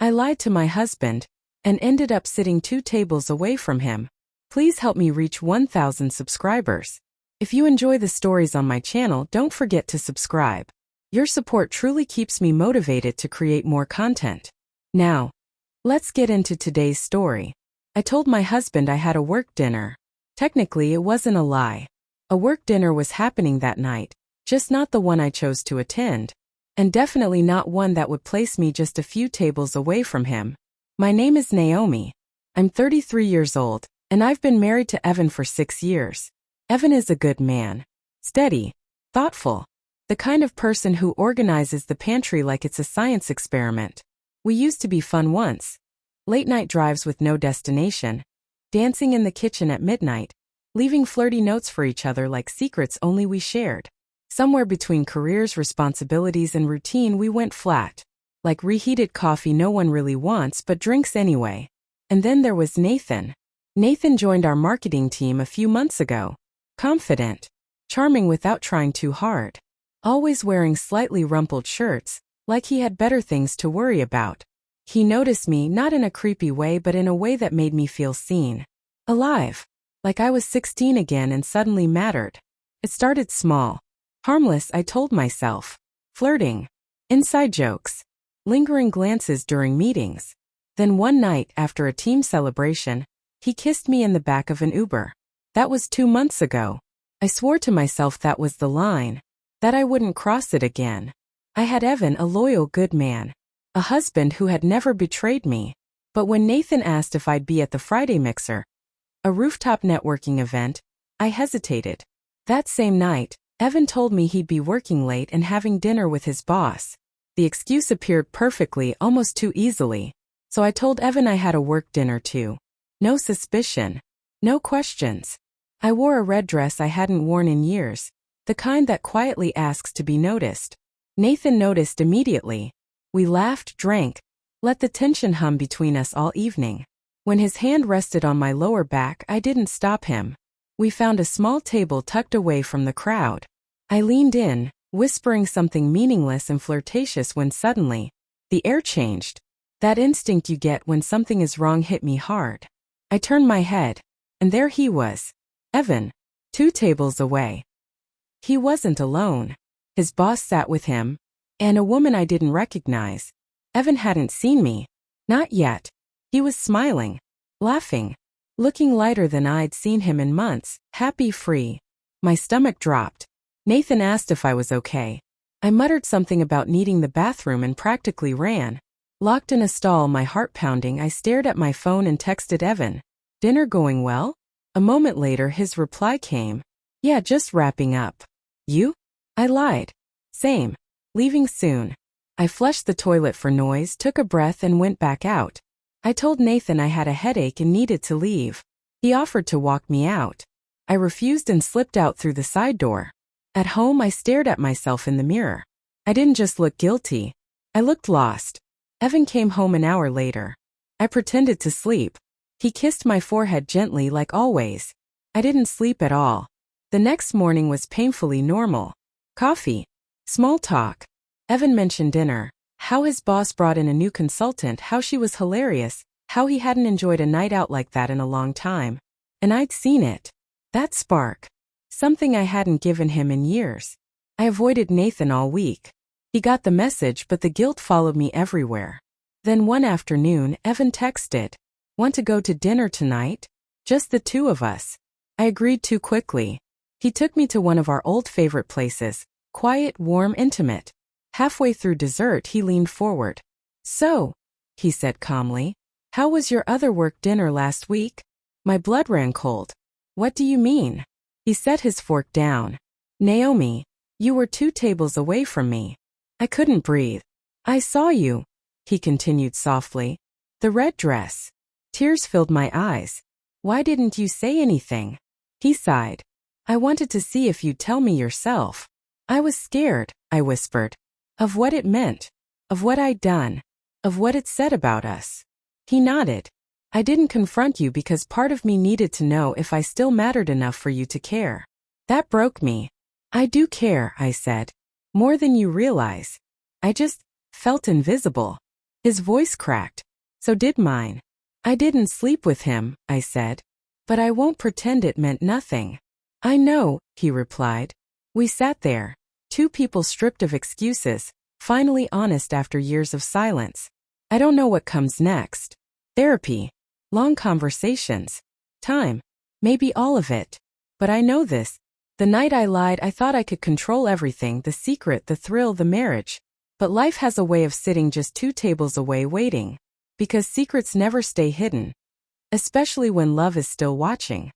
I lied to my husband and ended up sitting 2 tables away from him. Please help me reach 1,000 subscribers. If you enjoy the stories on my channel, don't forget to subscribe. Your support truly keeps me motivated to create more content. Now, let's get into today's story. I told my husband I had a work dinner. Technically, it wasn't a lie. A work dinner was happening that night, just not the one I chose to attend, and definitely not one that would place me just a few tables away from him. My name is Naomi. I'm 33 years old, and I've been married to Evan for 6 years. Evan is a good man. Steady. Thoughtful. The kind of person who organizes the pantry like it's a science experiment. We used to be fun once. Late-night drives with no destination. Dancing in the kitchen at midnight. Leaving flirty notes for each other like secrets only we shared. Somewhere between careers, responsibilities, and routine, we went flat. Like reheated coffee no one really wants but drinks anyway. And then there was Nathan. Nathan joined our marketing team a few months ago. Confident. Charming without trying too hard. Always wearing slightly rumpled shirts, like he had better things to worry about. He noticed me not in a creepy way but in a way that made me feel seen. Alive. Like I was 16 again and suddenly mattered. It started small. Harmless, I told myself. Flirting. Inside jokes. Lingering glances during meetings. Then one night after a team celebration, he kissed me in the back of an Uber. That was 2 months ago. I swore to myself that was the line. That I wouldn't cross it again. I had Evan, a loyal good man. A husband who had never betrayed me. But when Nathan asked if I'd be at the Friday Mixer, a rooftop networking event, I hesitated. That same night, Evan told me he'd be working late and having dinner with his boss. The excuse appeared perfectly, almost too easily. So I told Evan I had a work dinner too. No suspicion. No questions. I wore a red dress I hadn't worn in years, the kind that quietly asks to be noticed. Nathan noticed immediately. We laughed, drank, let the tension hum between us all evening. When his hand rested on my lower back, I didn't stop him. We found a small table tucked away from the crowd. I leaned in, whispering something meaningless and flirtatious when suddenly, the air changed. That instinct you get when something is wrong hit me hard. I turned my head, and there he was. Evan. 2 tables away. He wasn't alone. His boss sat with him, and a woman I didn't recognize. Evan hadn't seen me. Not yet. He was smiling, laughing, looking lighter than I'd seen him in months, happy, free. My stomach dropped. Nathan asked if I was okay. I muttered something about needing the bathroom and practically ran. Locked in a stall, my heart pounding, I stared at my phone and texted Evan. Dinner going well? A moment later his reply came. Yeah, just wrapping up. You? I lied. Same. Leaving soon. I flushed the toilet for noise, took a breath and went back out. I told Nathan I had a headache and needed to leave. He offered to walk me out. I refused and slipped out through the side door. At home, I stared at myself in the mirror. I didn't just look guilty. I looked lost. Evan came home an hour later. I pretended to sleep. He kissed my forehead gently like always. I didn't sleep at all. The next morning was painfully normal. Coffee. Small talk. Evan mentioned dinner. How his boss brought in a new consultant, how she was hilarious, how he hadn't enjoyed a night out like that in a long time. And I'd seen it. That spark. Something I hadn't given him in years. I avoided Nathan all week. He got the message, but the guilt followed me everywhere. Then one afternoon, Evan texted. Want to go to dinner tonight? Just the 2 of us. I agreed too quickly. He took me to one of our old favorite places. Quiet, warm, intimate. Halfway through dessert, he leaned forward. So, he said calmly, how was your other work dinner last week? My blood ran cold. What do you mean? He set his fork down. Naomi, you were 2 tables away from me. I couldn't breathe. I saw you, he continued softly. The red dress. Tears filled my eyes. Why didn't you say anything? He sighed. I wanted to see if you'd tell me yourself. I was scared, I whispered. Of what it meant. Of what I'd done. Of what it said about us. He nodded. I didn't confront you because part of me needed to know if I still mattered enough for you to care. That broke me. I do care, I said. More than you realize. I just felt invisible. His voice cracked. So did mine. I didn't sleep with him, I said. But I won't pretend it meant nothing. I know, he replied. We sat there, two people stripped of excuses, finally honest after years of silence. I don't know what comes next. Therapy, long conversations, time, maybe all of it. But I know this. The night I lied, I thought I could control everything, the secret, the thrill, the marriage. But life has a way of sitting just 2 tables away waiting. Because secrets never stay hidden. Especially when love is still watching.